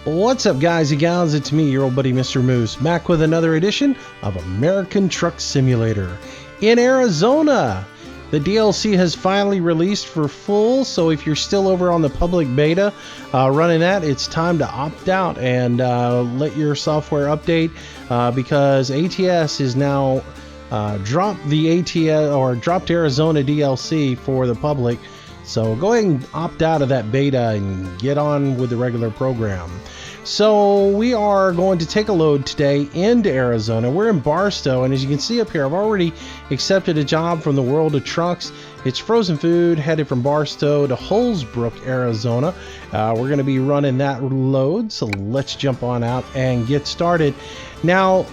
What's up, guys and gals? It's me, your old buddy Mr. Moose, back with another edition of American Truck Simulator in Arizona. The DLC has finally released for full, so if you're still over on the public beta running that, it's time to opt out and let your software update because ATS is now dropped Arizona DLC for the public. So go ahead and opt out of that beta and get on with the regular program. So we are going to take a load today into Arizona. We're in Barstow, and as you can see up here, I've already accepted a job from the World of Trucks. It's frozen food headed from Barstow to Holzbrook, Arizona. We're going to be running that load, so let's jump on out and get started. Now,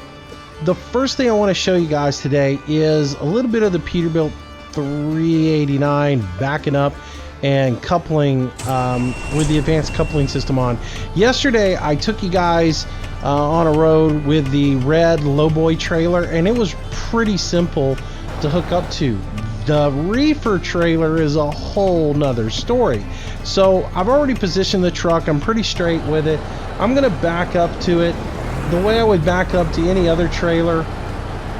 the first thing I want to show you guys today is a little bit of the Peterbilt 389 backing up and coupling with the advanced coupling system on. Yesterday I took you guys on a road with the red lowboy trailer, and it was pretty simple to hook up to. The reefer trailer is a whole nother story. So I've already positioned the truck. I'm pretty straight with it. I'm gonna back up to it the way I would back up to any other trailer,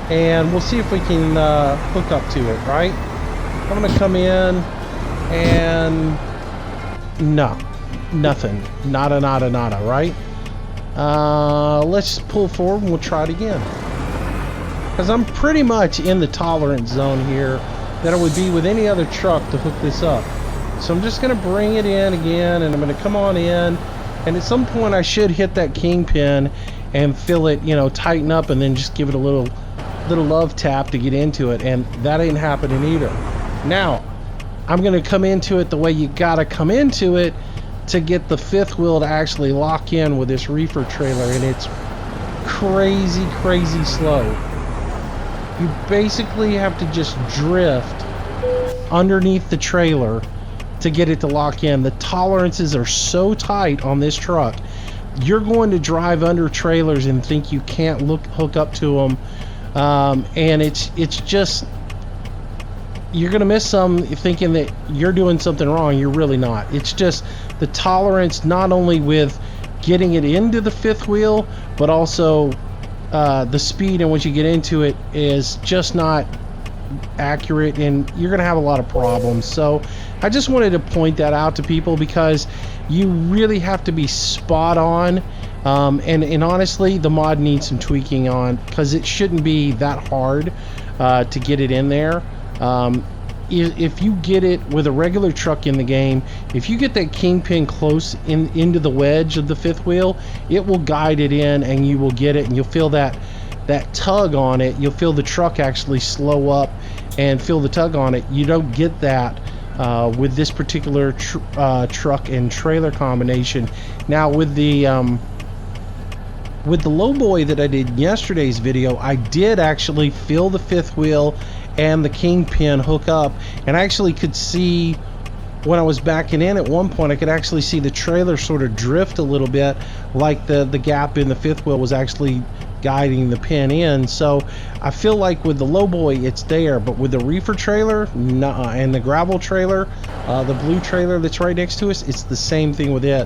and we'll see if we can hook up to it, right? I'm gonna come in and nothing, nada, right? Let's pull forward and we'll try it again, because I'm pretty much in the tolerance zone here that I would be with any other truck to hook this up. So I'm just gonna bring it in again, and I'm gonna come on in, and at some point I should hit that kingpin and feel it, you know, tighten up, and then just give it a little love tap to get into it, and that ain't happening either. Now I'm gonna come into it the way you gotta come into it to get the fifth wheel to actually lock in with this reefer trailer, and it's crazy slow. You basically have to just drift underneath the trailer to get it to lock in. The tolerances are so tight on this truck, you're going to drive under trailers and think you can't hook up to them, and it's just, you're gonna miss some thinking that you're doing something wrong. You're really not. It's just the tolerance, not only with getting it into the fifth wheel, but also the speed in which you get into it is just not accurate, and you're gonna have a lot of problems. So I just wanted to point that out to people, because you really have to be spot on, and honestly, the mod needs some tweaking on, because it shouldn't be that hard to get it in there. If you get it with a regular truck in the game, if you get that kingpin close into the wedge of the fifth wheel, it will guide it in, and you will get it, and you'll feel that tug on it. You'll feel the truck actually slow up and feel the tug on it. You don't get that with this particular truck and trailer combination. Now with the lowboy that I did in yesterday's video, I did actually feel the fifth wheel and the kingpin hook up, and I actually could see when I was backing in at one point, I could actually see the trailer sort of drift a little bit, like the gap in the fifth wheel was actually guiding the pin in. So I feel like with the lowboy it's there, but with the reefer trailer, nuh-uh. And the gravel trailer, the blue trailer that's right next to us, it's the same thing with it.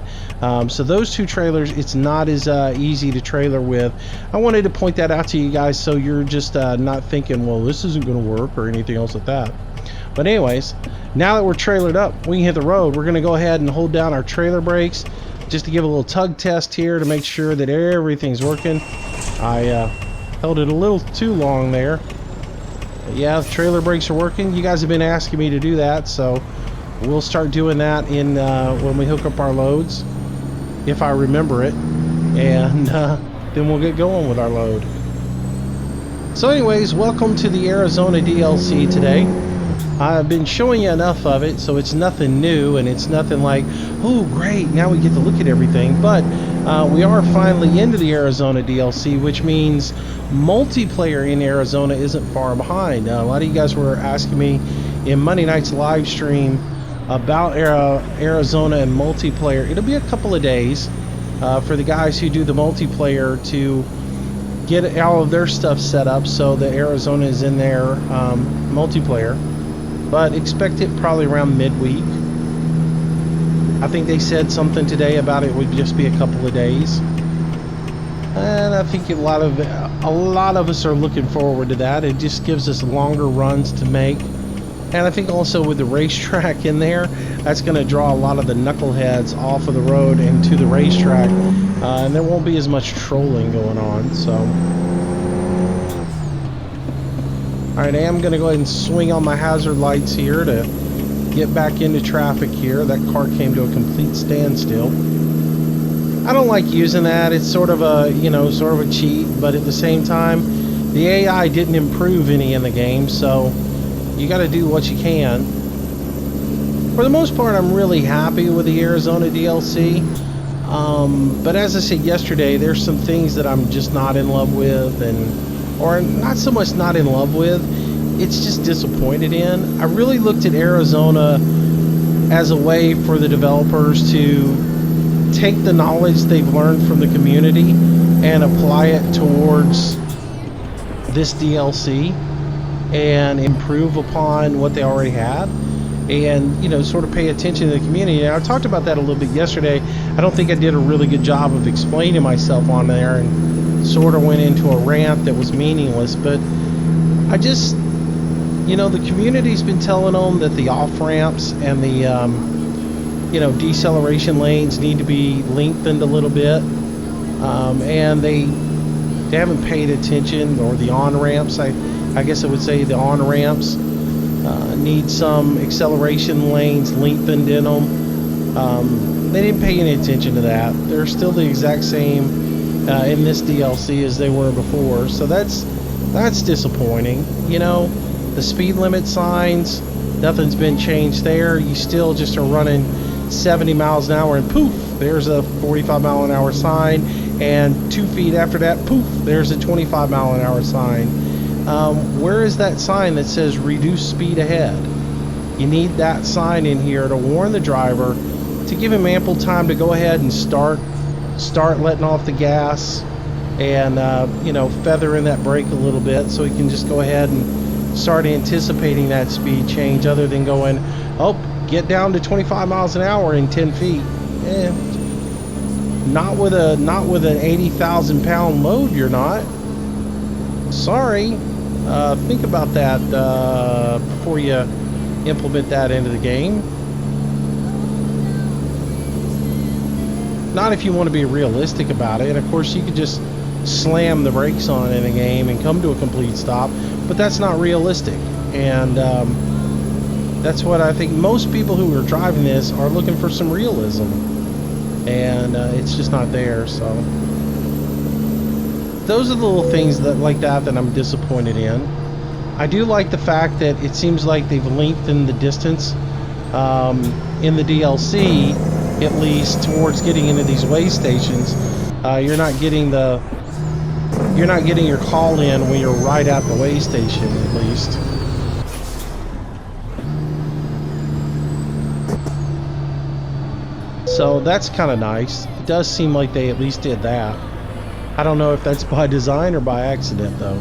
So those two trailers, it's not as easy to trailer with. I wanted to point that out to you guys, so you're just not thinking, well, this isn't going to work or anything else like that. But anyways, now that we're trailered up, we can hit the road. We're going to go ahead and hold down our trailer brakes just to give a little tug test here to make sure that everything's working. I held it a little too long there. But yeah, the trailer brakes are working. You guys have been asking me to do that, so we'll start doing that in when we hook up our loads, if I remember it, and then we'll get going with our load. So anyways, welcome to the Arizona DLC today. I've been showing you enough of it, so it's nothing new, and it's nothing like, oh great, now we get to look at everything. But we are finally into the Arizona DLC, which means multiplayer in Arizona isn't far behind. A lot of you guys were asking me in Monday night's live stream about Arizona and multiplayer. It'll be a couple of days for the guys who do the multiplayer to get all of their stuff set up so the Arizona is in their multiplayer. But expect it probably around midweek. I think they said something today about it would just be a couple of days. And I think a lot of us are looking forward to that. It just gives us longer runs to make. And I think also with the racetrack in there, that's going to draw a lot of the knuckleheads off of the road into the racetrack. And there won't be as much trolling going on. So, alright, I am going to go ahead and swing on my hazard lights here to get back into traffic here. That car came to a complete standstill. I don't like using that. It's sort of a, sort of a cheat, but at the same time, the AI didn't improve any in the game, so you got to do what you can. For the most part, I'm really happy with the Arizona DLC. But as I said yesterday, there's some things that I'm just not in love with, or not so much not in love with, it's just disappointed in. I really looked at Arizona as a way for the developers to take the knowledge they've learned from the community and apply it towards this DLC and improve upon what they already had, and sort of pay attention to the community. And I talked about that a little bit yesterday. I don't think I did a really good job of explaining myself on there, and sort of went into a rant that was meaningless, but I just the community's been telling them that the off ramps and the deceleration lanes need to be lengthened a little bit, and they haven't paid attention. Or the on ramps, I guess I would say the on ramps need some acceleration lanes lengthened in them. They didn't pay any attention to that. They're still the exact same in this DLC as they were before, so that's disappointing. The speed limit signs, nothing's been changed there. You still just are running 70 miles an hour, and poof, there's a 45 mile an hour sign, and 2 feet after that, poof, there's a 25 mile an hour sign. Where is that sign that says reduce speed ahead? You need that sign in here to warn the driver, to give him ample time to go ahead and start letting off the gas, and feather in that brake a little bit, so he can just go ahead and start anticipating that speed change, other than going, oh, get down to 25 miles an hour in 10 feet. Not with an 80,000 pound load, you're not. Sorry. Think about that before you implement that into the game. Not if you want to be realistic about it. And of course, you could just slam the brakes on in a game and come to a complete stop, but that's not realistic. And that's what I think most people who are driving this are looking for, some realism, and it's just not there. So those are the little things like that I'm disappointed in. I do like the fact that it seems like they've lengthened the distance in the DLC, at least towards getting into these way stations. You're not getting your call in when you're right at the way station, at least. So that's kind of nice. It does seem like they at least did that. I don't know if that's by design or by accident, though.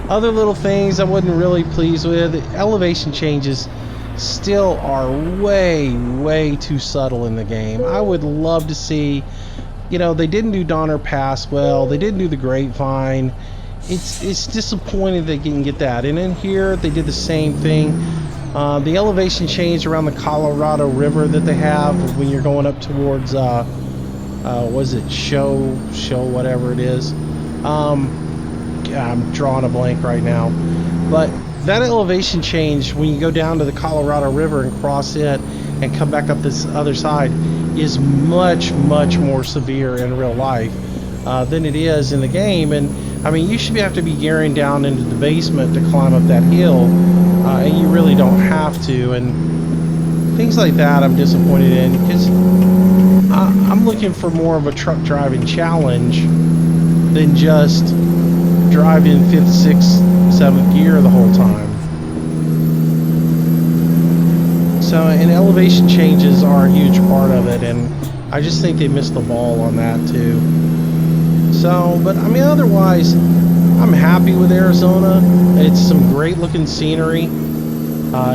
Other little things I wasn't really pleased with. The elevation changes still are way too subtle in the game. I would love to see, they didn't do Donner Pass well. They didn't do the Grapevine. It's disappointing they didn't get that. And in here, they did the same thing. The elevation change around the Colorado River that they have when you're going up towards, was it show whatever it is. I'm drawing a blank right now. But that elevation change when you go down to the Colorado River and cross it and come back up this other side is much more severe in real life than it is in the game. And I mean, you should have to be gearing down into the basement to climb up that hill, and you really don't have to. And things like that I'm disappointed in, because I'm looking for more of a truck driving challenge than just driving 5th, 6th, 7th gear the whole time. So, and elevation changes are a huge part of it, and I just think they missed the ball on that too. So, but I mean, otherwise, I'm happy with Arizona. It's some great looking scenery.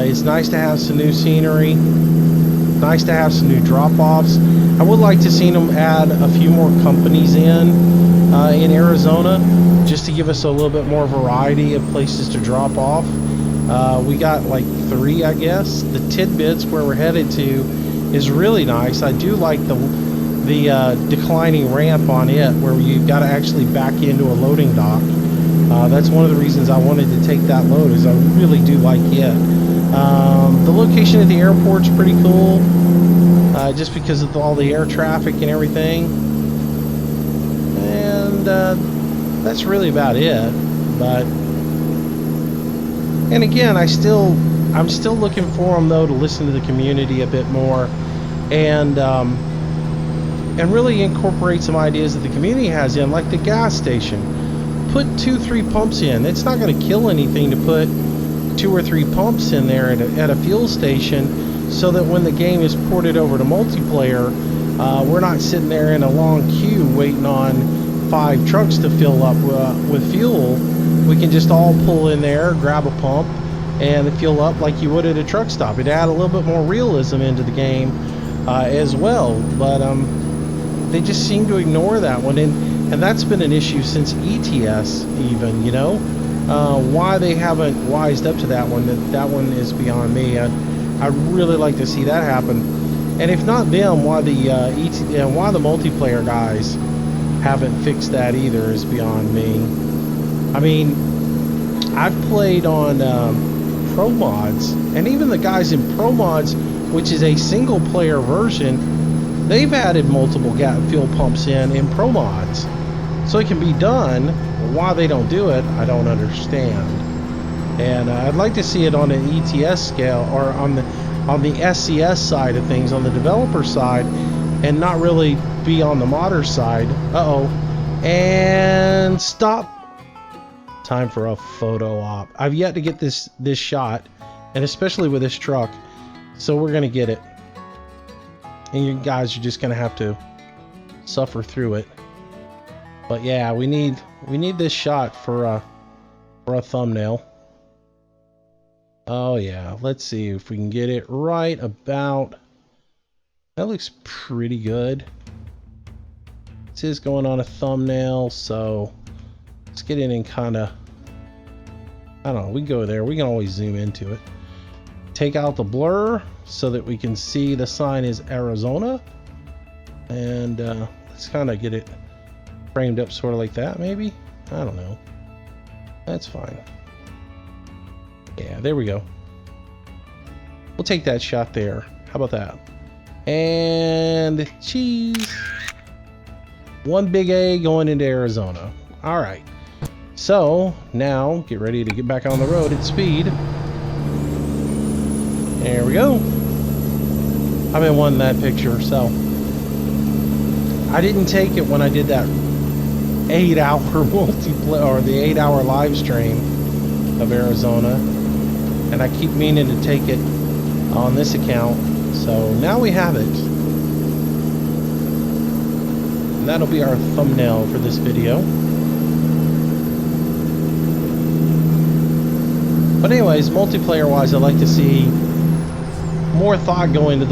It's nice to have some new scenery. Nice to have some new drop-offs. I would like to see them add a few more companies in Arizona, just to give us a little bit more variety of places to drop off. We got like 3, I guess. The Tidbits, where we're headed to, is really nice. I do like the declining ramp on it, where you've got to actually back into a loading dock. That's one of the reasons I wanted to take that load, is I really do like it. The location at the airport's pretty cool, just because of all the air traffic and everything. And that's really about it. But, and again, I'm still looking for them though to listen to the community a bit more, and really incorporate some ideas that the community has in, like the gas station. Put 2-3 pumps in. It's not going to kill anything to put 2 or 3 pumps in there at a fuel station, so that when the game is ported over to multiplayer, we're not sitting there in a long queue waiting on 5 trucks to fill up with fuel. We can just all pull in there, grab a pump, and fuel up like you would at a truck stop. It'd add a little bit more realism into the game as well, but they just seem to ignore that one, and that's been an issue since ETS even, you know. Why they haven't wised up to that one is beyond me. I'd really like to see that happen. And if not them, why the multiplayer guys haven't fixed that either is beyond me. I mean, I've played on Pro Mods, and even the guys in Pro Mods, which is a single player version, they've added multiple fuel pumps in Pro Mods. So it can be done. Why they don't do it, I don't understand. And I'd like to see it on an ETS scale, or on the SCS side of things, on the developer side, and not really be on the modder side. And stop. Time for a photo op. I've yet to get this shot, and especially with this truck, so we're gonna get it, and you guys are just gonna have to suffer through it. But yeah, we need this shot for a thumbnail. Oh yeah, let's see if we can get it right about. That looks pretty good. This is going on a thumbnail, so let's get in and kind of, I don't know, we can go there. We can always zoom into it. Take out the blur so that we can see the sign is Arizona, and let's kind of get it framed up sort of like that, maybe. I don't know. That's fine. Yeah, there we go. We'll take that shot there. How about that? And cheese. One big A going into Arizona. All right. So now get ready to get back on the road at speed. There we go. I've been wanting that picture, so I didn't take it when I did that 8-hour multiplayer, or the 8-hour live stream of Arizona, and I keep meaning to take it on this account, so now we have it, and that'll be our thumbnail for this video. But anyways, multiplayer wise, I'd like to see more thought go into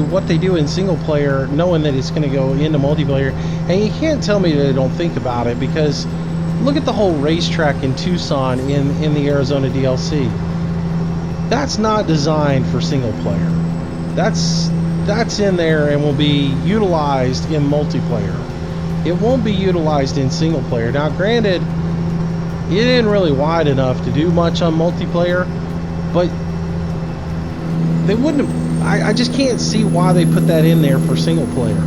what they do in single player, knowing that it's going to go into multiplayer. And you can't tell me that they don't think about it, because look at the whole racetrack in Tucson in the Arizona DLC. That's not designed for single player. That's in there and will be utilized in multiplayer. It won't be utilized in single player. Now granted, it isn't really wide enough to do much on multiplayer, but they wouldn't have, I just can't see why they put that in there for single player,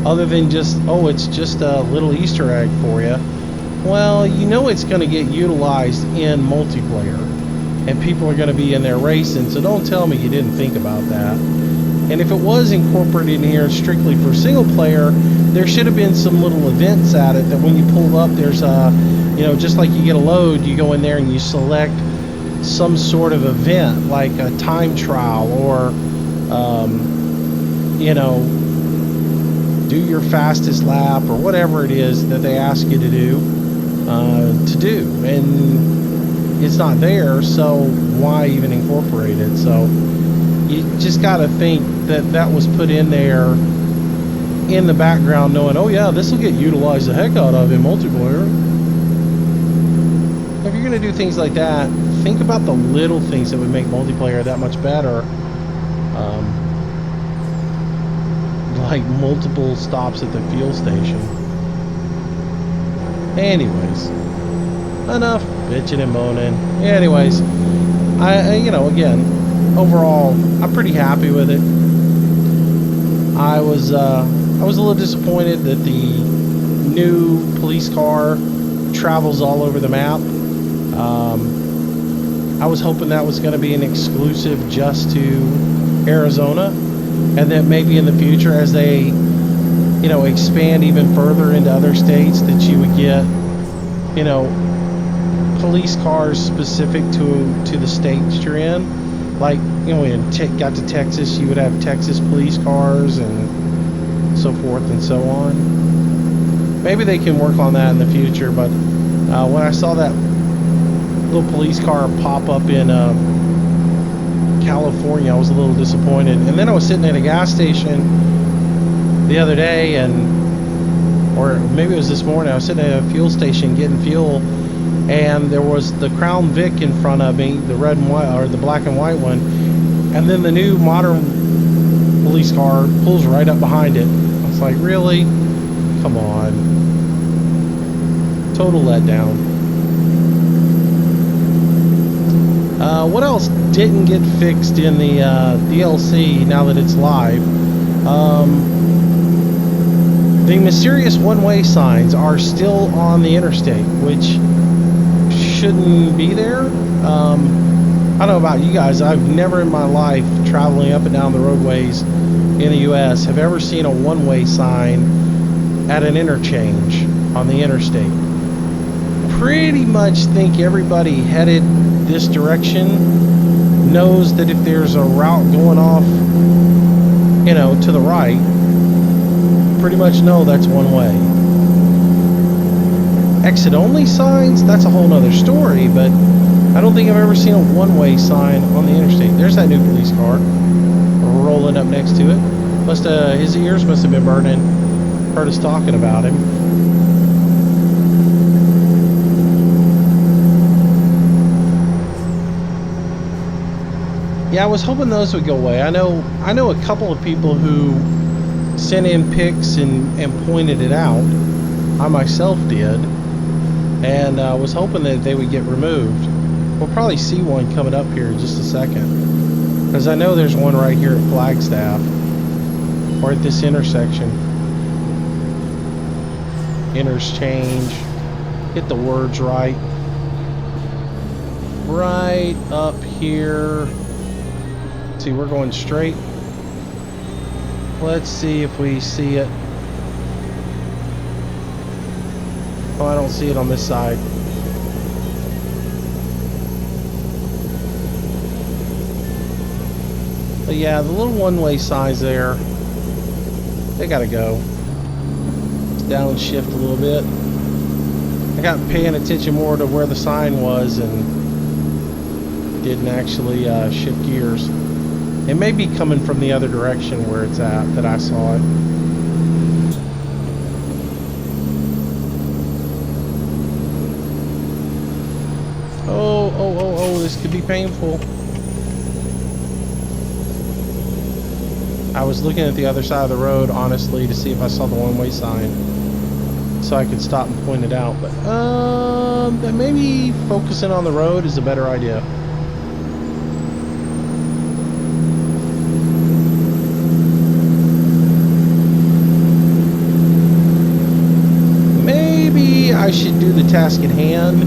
other than just, oh, it's just a little Easter egg for you. Well, you know it's going to get utilized in multiplayer, and people are going to be in there racing, so don't tell me you didn't think about that. And if it was incorporated in here strictly for single player, there should have been some little events at it, that when you pull up, there's a, you know, just like you get a load, you go in there and you select some sort of event, like a time trial, or you know, do your fastest lap, or whatever it is that they ask you to do, and it's not there, so why even incorporate it? So you just got to think that that was put in there in the background, knowing, oh yeah, this will get utilized the heck out of in multiplayer. If you're going to do things like that, think about the little things that would make multiplayer that much better. Like multiple stops at the fuel station. Anyways, enough bitching and moaning. Anyways, you know, again, overall, I'm pretty happy with it. I was a little disappointed that the new police car travels all over the map. I was hoping that was going to be an exclusive just to Arizona, and that maybe in the future, as they, you know, expand even further into other states, that you would get, you know, police cars specific to the states you're in. Like, you know, when you got to Texas, you would have Texas police cars and so forth and so on. Maybe they can work on that in the future, but when I saw that little police car pop up in California, I was a little disappointed. And then I was sitting at a gas station the other day, or maybe it was this morning, I was sitting at a fuel station getting fuel, and there was the Crown Vic in front of me, the red and white, or the black and white one, and then the new modern police car pulls right up behind it. I was like, really? Come on. Total letdown. What else didn't get fixed in the DLC now that it's live? The mysterious one-way signs are still on the interstate, which shouldn't be there. I don't know about you guys. I've never in my life, traveling up and down the roadways in the U.S., have ever seen a one-way sign at an interchange on the interstate. Pretty much think everybody headed this direction knows that if there's a route going off, you know, to the right, pretty much know that's one way. Exit only signs, that's a whole nother story, but I don't think I've ever seen a one-way sign on the interstate. There's that new police car rolling up next to it. His ears must have been burning. Heard us talking about him. Yeah, I was hoping those would go away. I know a couple of people who sent in pics and pointed it out. I myself did, and I was hoping that they would get removed. We'll probably see one coming up here in just a second, because I know there's one right here at Flagstaff, or at this intersection. Interchange. Get the words right. Right up here. See, we're going straight. Let's see if we see it. Oh, I don't see it on this side. But yeah, the little one-way signs there, they gotta go. Let's downshift a little bit. I got paying attention more to where the sign was and didn't actually shift gears. It may be coming from the other direction where it's at that I saw it. Oh, this could be painful. I was looking at the other side of the road, honestly, to see if I saw the one-way sign, so I could stop and point it out. But maybe focusing on the road is a better idea. I should do the task at hand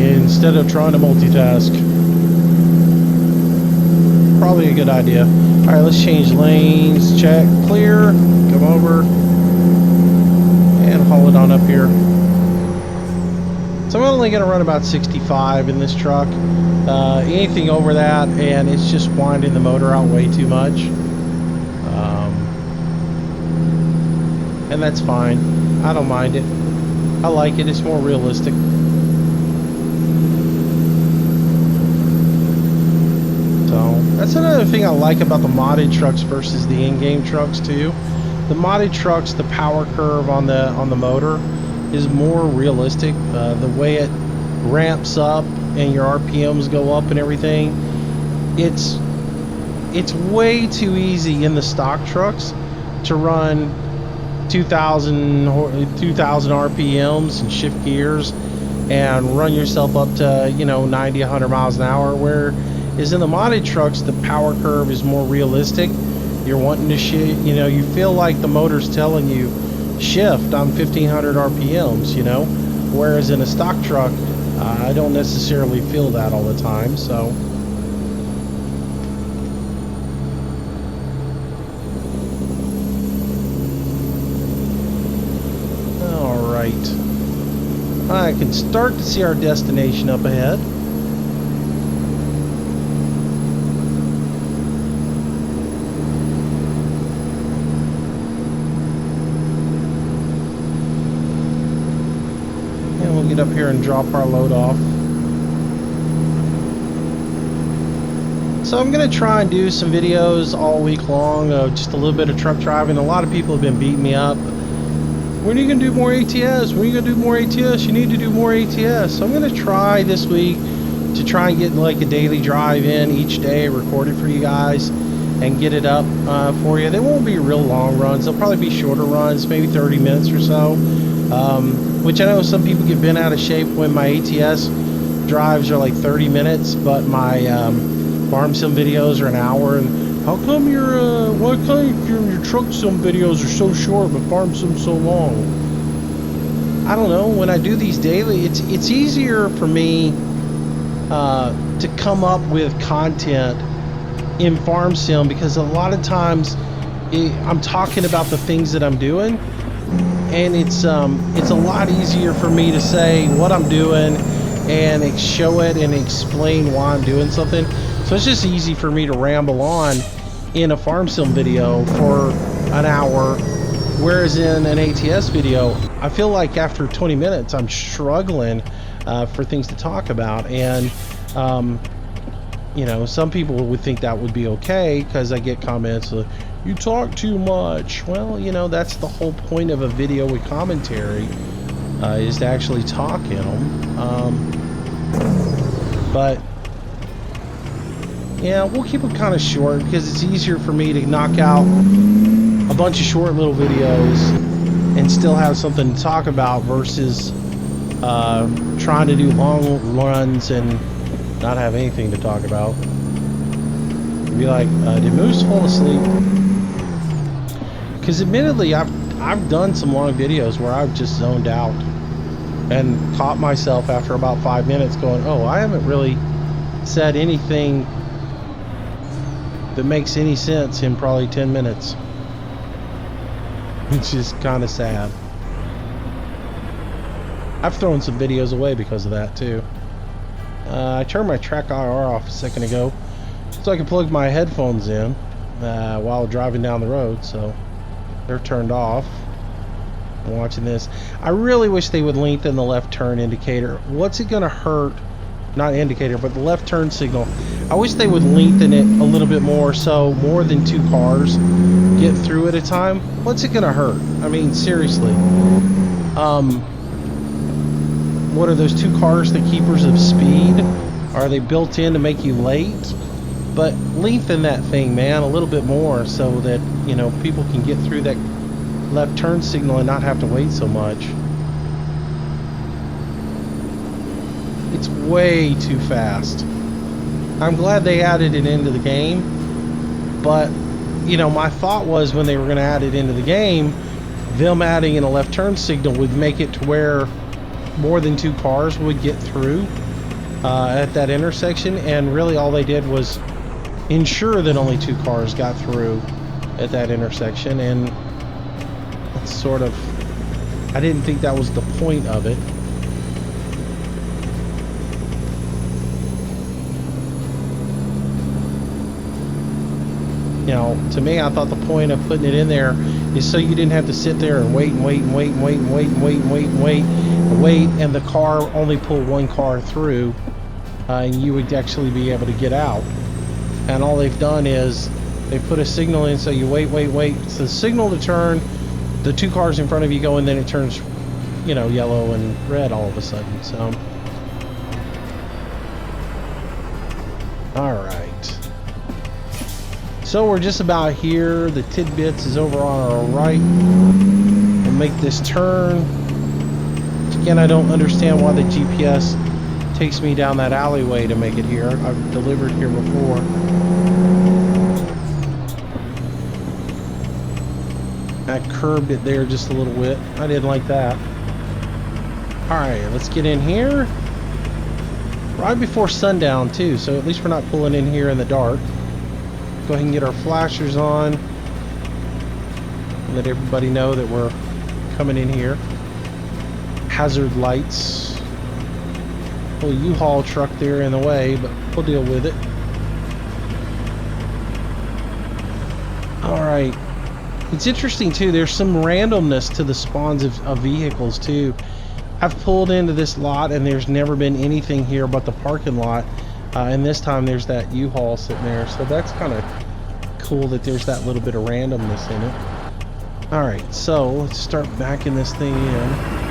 instead of trying to multitask. Probably a good idea. Alright, let's change lanes. Check. Clear. Come over. And haul it on up here. So I'm only going to run about 65 in this truck. Anything over that, and it's just winding the motor out way too much. And that's fine. I don't mind it. I like it. It's more realistic. That's another thing I like about the modded trucks versus the in-game trucks too. The modded trucks, the power curve on the motor is more realistic. The way it ramps up and your RPMs go up and everything, it's way too easy in the stock trucks to run 2,000 RPMs and shift gears and run yourself up to 90, 100 miles an hour. Where is in the modded trucks, the power curve is more realistic. You're wanting to you feel like the motor's telling you shift on 1,500 RPMs, whereas in a stock truck, I don't necessarily feel that all the time. So all right, I can start to see our destination up ahead. Get up here and drop our load off. So I'm gonna try and do some videos all week long of just a little bit of truck driving. A lot of people have been beating me up. When are you gonna do more ATS? When are you gonna do more ATS? You need to do more ATS. So I'm gonna try this week to try and get like a daily drive in each day, record it for you guys, and get it up for you. They won't be real long runs. They'll probably be shorter runs, maybe 30 minutes or so. Which I know some people get bent out of shape when my ATS drives are like 30 minutes, but my farm sim videos are an hour. And how come why come your truck sim videos are so short but farm sim so long? I don't know. When I do these daily, it's easier for me to come up with content in farm sim, because a lot of times I'm talking about the things that I'm doing. And it's a lot easier for me to say what I'm doing and show it and explain why I'm doing something. So it's just easy for me to ramble on in a farm sim video for an hour, whereas in an ATS video, I feel like after 20 minutes I'm struggling for things to talk about. And some people would think that would be okay, because I get comments like, you talk too much. Well, that's the whole point of a video with commentary, is to actually talk in them. But yeah, we'll keep it kind of short, because it's easier for me to knock out a bunch of short little videos and still have something to talk about versus trying to do long runs and not have anything to talk about. Be like, did Moose fall asleep? Because admittedly, I've done some long videos where I've just zoned out and caught myself after about 5 minutes going, oh, I haven't really said anything that makes any sense in probably 10 minutes. Which is kind of sad. I've thrown some videos away because of that too. I turned my track IR off a second ago so I can plug my headphones in while driving down the road, so they're turned off. I'm watching this. I really wish they would lengthen the left turn indicator. What's it gonna hurt? Not indicator, but the left turn signal. I wish they would lengthen it a little bit more, so more than 2 cars get through at a time. What's it gonna hurt? I mean, seriously. What are those 2 cars, the keepers of speed? Are they built in to make you late? But lengthen that thing, man, a little bit more, so that people can get through that left turn signal and not have to wait so much. It's way too fast. I'm glad they added it into the game, but my thought was when they were going to add it into the game, them adding in a left turn signal would make it to where more than 2 cars would get through at that intersection, and really all they did was ensure that only 2 cars got through at that intersection. And that's sort of, I didn't think that was the point of it. To me, I thought the point of putting it in there is so you didn't have to sit there and wait and wait and wait and wait and wait and wait and wait and wait and wait, and the car only pull 1 car through, and you would actually be able to get out. and all they've done is they put a signal in, so you wait. It's the signal to turn. The two cars in front of you go, and then it turns, you know, yellow and red all of a sudden. So, all right. So we're just about here. The Tidbits is over on our right. We'll make this turn. Again, I don't understand why the GPS takes me down that alleyway to make it here. I've delivered here before. I curbed it there just a little bit. I didn't like that. Alright, let's get in here. Right before sundown too, so at least we're not pulling in here in the dark. Go ahead and get our flashers on. Let everybody know that we're coming in here. Hazard lights. Little U-Haul truck there in the way, but we'll deal with it. Alright. It's interesting too, there's some randomness to the spawns of vehicles too. I've pulled into this lot and there's never been anything here but the parking lot. And this time there's that U-Haul sitting there. So that's kind of cool that there's that little bit of randomness in it. Alright, so let's start backing this thing in.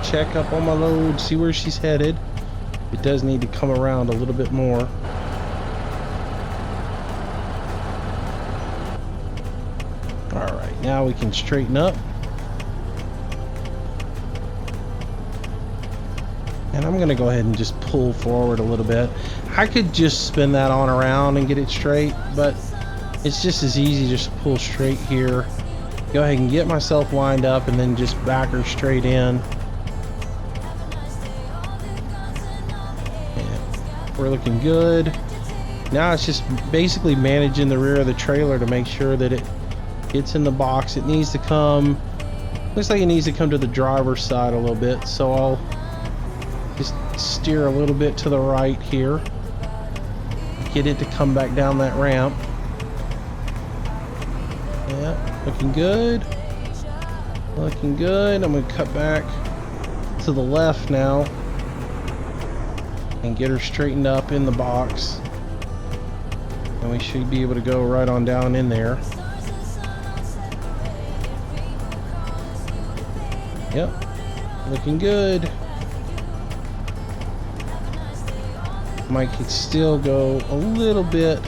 Check up on my load, see where she's headed. It does need to come around a little bit more. Alright, now we can straighten up. And I'm going to go ahead and just pull forward a little bit. I could just spin that on around and get it straight, but it's just as easy just to pull straight here. Go ahead and get myself lined up and then just back her straight in. We're looking good. Now it's just basically managing the rear of the trailer to make sure that it gets in the box. It needs to come, looks like it needs to come to the driver's side a little bit, so I'll just steer a little bit to the right here, get it to come back down that ramp. Yeah, looking good, looking good. I'm going to cut back to the left now and get her straightened up in the box, and we should be able to go right on down in there. Yep, looking good. Might could still go a little bit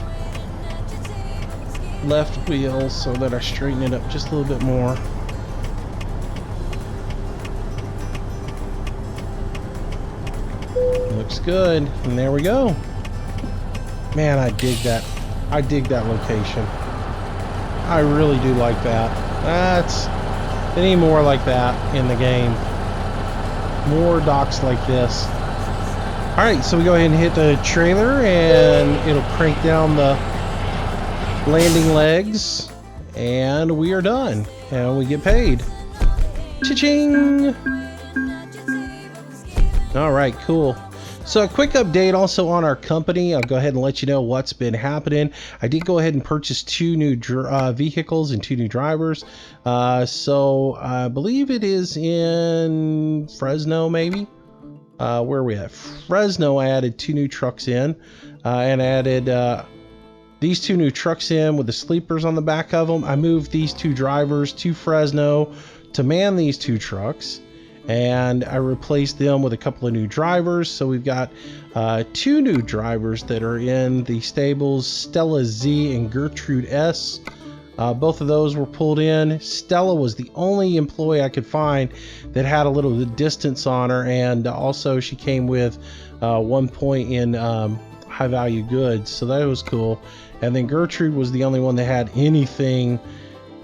left wheel so that I straighten it up just a little bit more. Looks good, and there we go. Man, I dig that. I dig that location. I really do like that. That's any more like that in the game. More docks like this. Alright, so we go ahead and hit the trailer and it'll crank down the landing legs and we are done. And we get paid. Cha-ching! Alright, cool. So a quick update also on our company. I'll go ahead and let you know what's been happening. I did go ahead and purchase 2 new vehicles and 2 new drivers. So I believe it is in Fresno, maybe. Where are we at? Fresno, I added 2 new trucks in and added these 2 new trucks in with the sleepers on the back of them. I moved these 2 drivers to Fresno to man these 2 trucks. And I replaced them with a couple of new drivers. So we've got 2 new drivers that are in the stables, Stella Z and Gertrude S. Both of those were pulled in. Stella was the only employee I could find that had a little distance on her, and also she came with 1 point in high value goods, so that was cool. And then Gertrude was the only one that had anything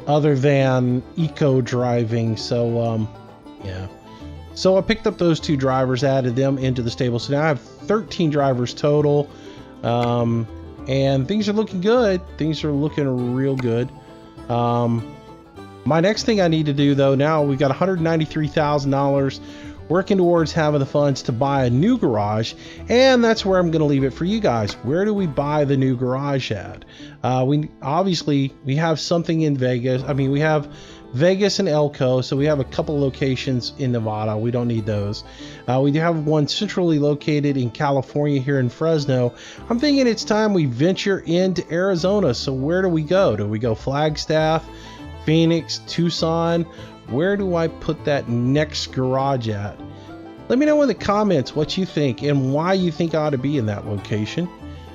other than eco driving, so yeah. So I picked up those 2 drivers, added them into the stable. So now I have 13 drivers total. And things are looking good. Things are looking real good. My next thing I need to do though, now we've got $193,000 working towards having the funds to buy a new garage, and that's where I'm going to leave it for you guys. Where do we buy the new garage at? We have something in Vegas. I mean, we have Vegas and Elko, so we have a couple locations in Nevada. We don't need those. We do have one centrally located in California here in Fresno. I'm thinking it's time we venture into Arizona. So where do we go? Do we go Flagstaff, Phoenix, Tucson? Where do I put that next garage at? Let me know in the comments what you think and why you think I ought to be in that location.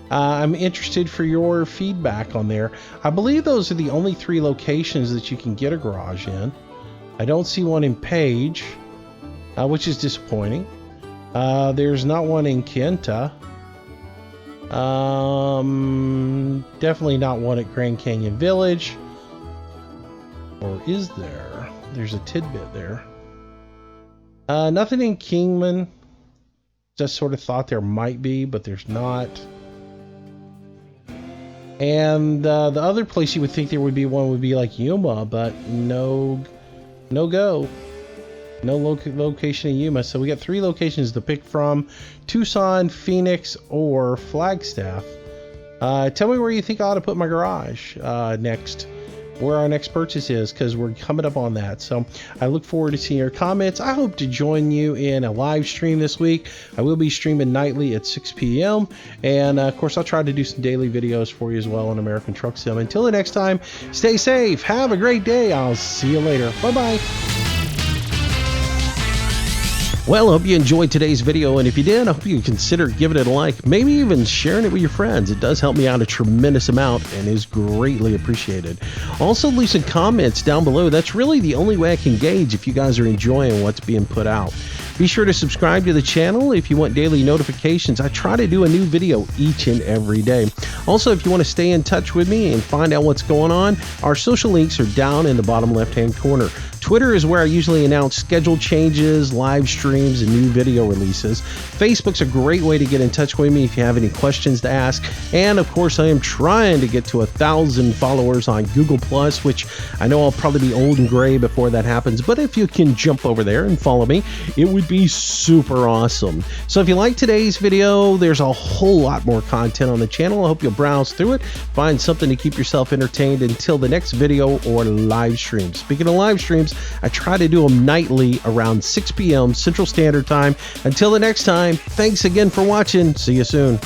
I'm interested for your feedback on there. I believe those are the only 3 locations that you can get a garage in. I don't see one in Page, which is disappointing. There's not one in Kenta. Definitely not one at Grand Canyon Village. Or is there? There's a tidbit there. Nothing in Kingman. Just sort of thought there might be, but there's not. And the other place you would think there would be one would be like Yuma, but no go. No location in Yuma. So we got 3 locations to pick from: Tucson, Phoenix, or Flagstaff. Tell me where you think I ought to put my garage next. Where our next purchase is, because we're coming up on that. So I look forward to seeing your comments. I hope to join you in a live stream this week. I will be streaming nightly at 6 p.m. and of course I'll try to do some daily videos for you as well on American Truck Sim. Until the next time, stay safe, have a great day. I'll see you later. Bye bye. Well, I hope you enjoyed today's video, and if you did, I hope you consider giving it a like, maybe even sharing it with your friends. It does help me out a tremendous amount and is greatly appreciated. Also, leave some comments down below. That's really the only way I can gauge if you guys are enjoying what's being put out. Be sure to subscribe to the channel if you want daily notifications. I try to do a new video each and every day. Also, if you want to stay in touch with me and find out what's going on, our social links are down in the bottom left-hand corner. Twitter is where I usually announce schedule changes, live streams, and new video releases. Facebook's a great way to get in touch with me if you have any questions to ask. And of course, I am trying to get to 1,000 followers on Google+, which I know I'll probably be old and gray before that happens. But if you can jump over there and follow me, it would be super awesome. So if you like today's video, there's a whole lot more content on the channel. I hope you'll browse through it, find something to keep yourself entertained until the next video or live stream. Speaking of live streams, I try to do them nightly around 6 p.m. Central Standard Time. Until the next time, thanks again for watching. See you soon.